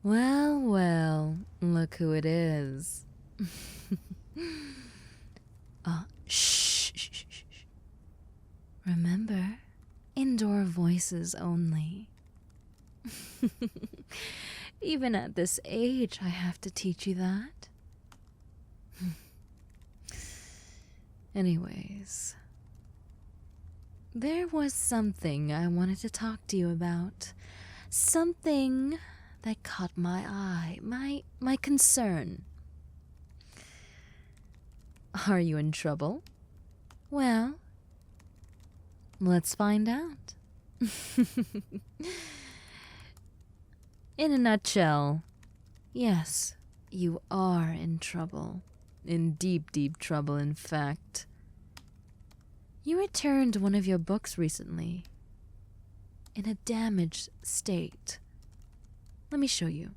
Well, well, look who it is. Shh, shh, shh, shh. Remember, indoor voices only. Even at this age, I have to teach you that. Anyways, there was something I wanted to talk to you about. Something that caught my eye, my concern. Are you in trouble? Well, let's find out. In a nutshell, yes, you are in trouble. In deep, deep trouble, in fact. You returned one of your books recently, in a damaged state. Let me show you.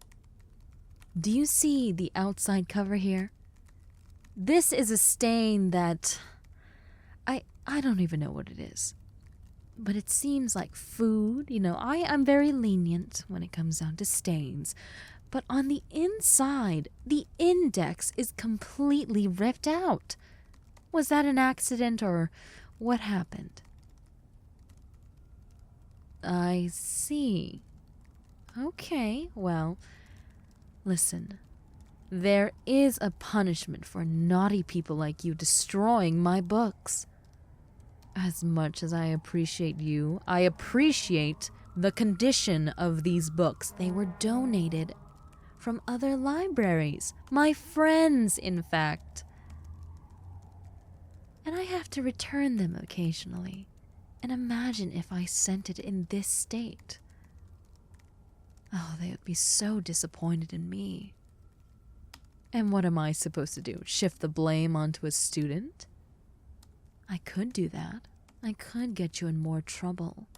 Do you see the outside cover here? This is a stain that... I don't even know what it is. But it seems like food. You know, I'm very lenient when it comes down to stains. But on the inside, the index is completely ripped out. Was that an accident or what happened? I see. Okay, well, listen. There is a punishment for naughty people like you destroying my books. As much as I appreciate you, I appreciate the condition of these books. They were donated from other libraries. My friends, in fact. And I have to return them occasionally. And imagine if I sent it in this state. Oh, they would be so disappointed in me. And what am I supposed to do? Shift the blame onto a student? I could do that. I could get you in more trouble.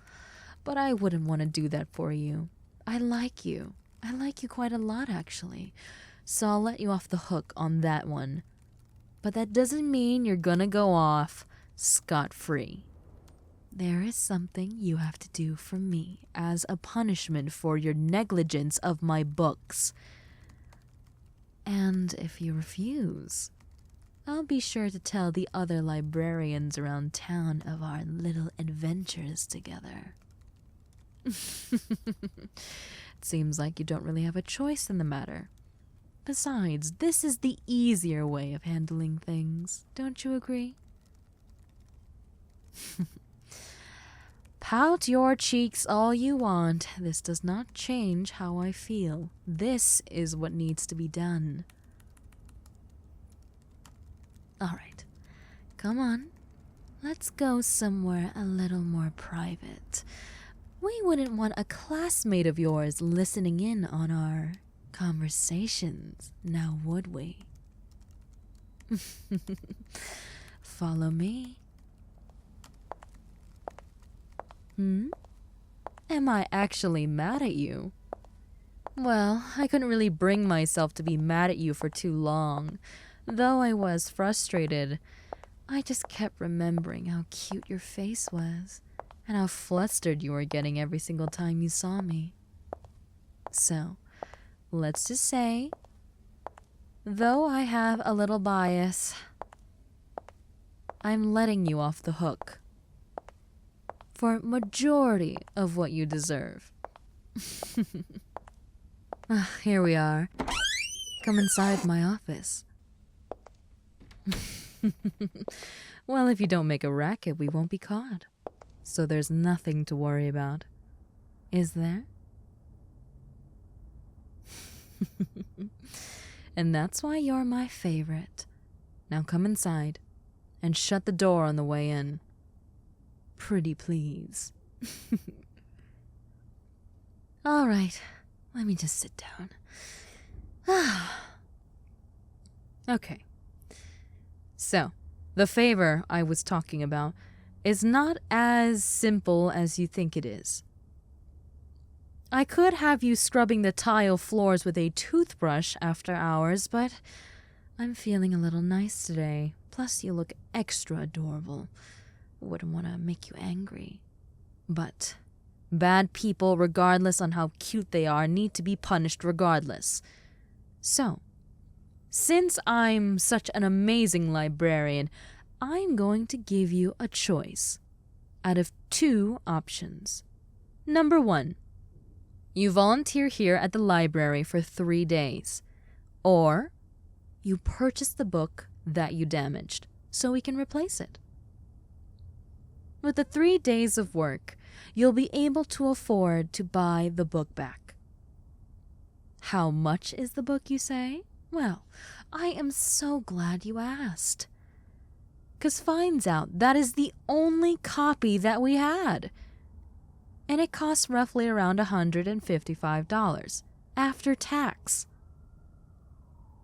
But I wouldn't want to do that for you. I like you. I like you quite a lot, actually. So I'll let you off the hook on that one. But that doesn't mean you're gonna go off scot-free. There is something you have to do for me as a punishment for your negligence of my books. And if you refuse, I'll be sure to tell the other librarians around town of our little adventures together. It seems like you don't really have a choice in the matter. Besides, this is the easier way of handling things. Don't you agree? Pout your cheeks all you want. This does not change how I feel. This is what needs to be done. All right. Come on. Let's go somewhere a little more private. We wouldn't want a classmate of yours listening in on our conversations, now would we? Follow me. Am I actually mad at you? Well, I couldn't really bring myself to be mad at you for too long. Though I was frustrated, I just kept remembering how cute your face was and how flustered you were getting every single time you saw me. So, let's just say, though I have a little bias, I'm letting you off the hook for majority of what you deserve. Here we are. Come inside my office. Well, if you don't make a racket, we won't be caught. So there's nothing to worry about. Is there? And that's why you're my favorite. Now come inside and shut the door on the way in. Pretty please. All right, let me just sit down. Okay. So, the favor I was talking about is not as simple as you think it is. I could have you scrubbing the tile floors with a toothbrush after hours, but I'm feeling a little nice today. Plus, you look extra adorable. Wouldn't want to make you angry. But Bad people, regardless on how cute they are, need to be punished regardless. So, since I'm such an amazing librarian, I'm going to give you a choice out of 2 options. Number 1, you volunteer here at the library for 3 days, or you purchase the book that you damaged so we can replace it. With the 3 days of work, you'll be able to afford to buy the book back. How much is the book, you say? Well, I am so glad you asked. 'Cause finds out that is the only copy that we had. And it costs roughly around $155 after tax.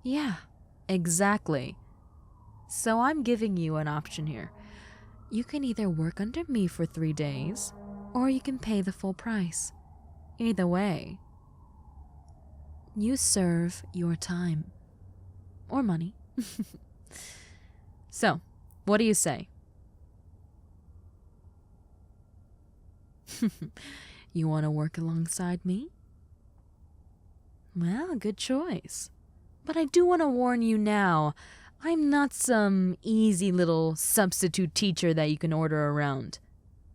Yeah, exactly. So I'm giving you an option here. You can either work under me for 3 days, or you can pay the full price. Either way, you serve your time. Or money. So, what do you say? You want to work alongside me? Well, good choice. But I do want to warn you now, I'm not some easy little substitute teacher that you can order around.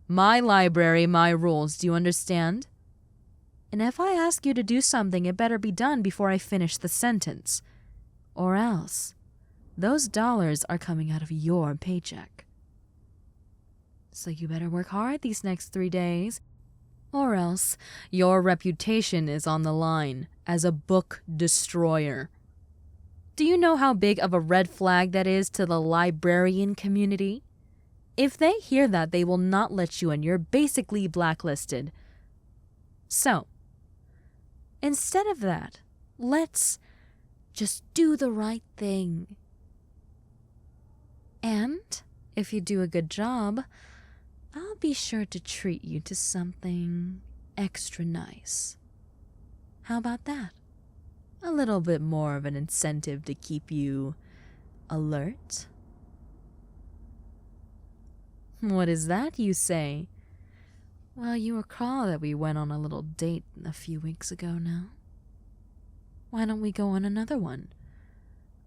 My library, my rules, do you understand? And if I ask you to do something, it better be done before I finish the sentence. Or else, those dollars are coming out of your paycheck. So you better work hard these next 3 days, or else your reputation is on the line as a book destroyer. Do you know how big of a red flag that is to the librarian community? If they hear that, they will not let you in. You're basically blacklisted. So, instead of that, let's just do the right thing. And if you do a good job, I'll be sure to treat you to something extra nice. How about that? A little bit more of an incentive to keep you alert? What is that, you say? Well, you recall that we went on a little date a few weeks ago now. Why don't we go on another one,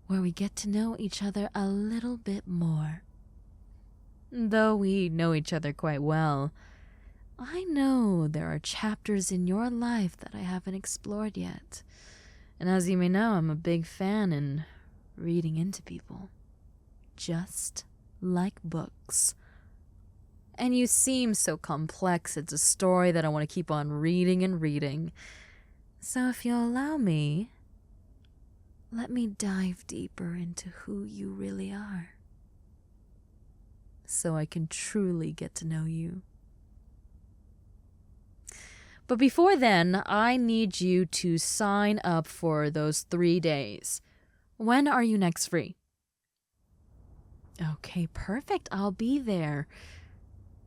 where we get to know each other a little bit more? Though we know each other quite well, I know there are chapters in your life that I haven't explored yet. And as you may know, I'm a big fan in reading into people. Just like books. And you seem so complex, it's a story that I want to keep on reading and reading. So if you'll allow me, let me dive deeper into who you really are, so I can truly get to know you. But before then, I need you to sign up for those 3 days. When are you next free? Okay, perfect. I'll be there.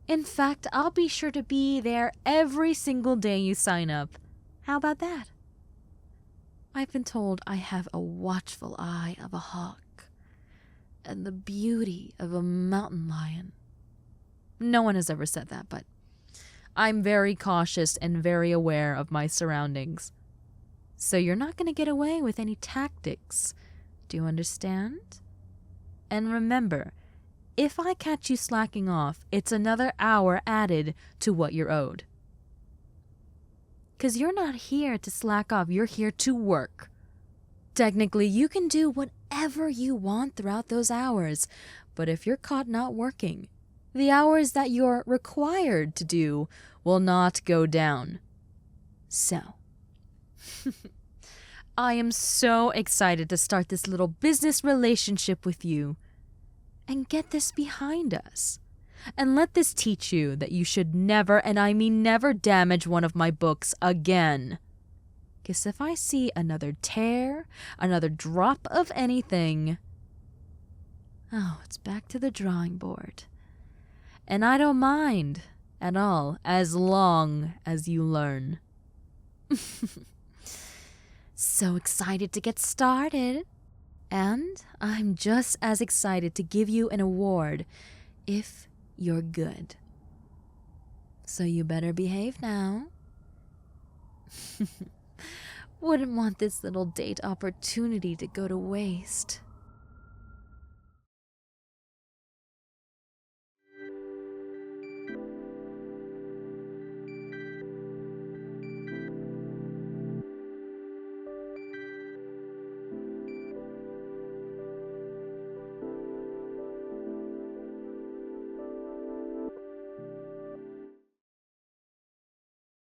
In fact, I'll be sure to be there every single day you sign up. How about that? I've been told I have a watchful eye of a hawk and the beauty of a mountain lion. No one has ever said that, but I'm very cautious and very aware of my surroundings. So you're not going to get away with any tactics. Do you understand? And remember, if I catch you slacking off, it's another hour added to what you're owed. 'Cause you're not here to slack off, you're here to work. Technically, you can do whatever you want throughout those hours, but if you're caught not working, the hours that you're required to do will not go down. So, I am so excited to start this little business relationship with you and get this behind us. And let this teach you that you should never, and I mean never, damage one of my books again. 'Cause if I see another tear, another drop of anything, it's back to the drawing board. And I don't mind at all, as long as you learn. So excited to get started. And I'm just as excited to give you an award if you're good. So you better behave now. Wouldn't want this little date opportunity to go to waste.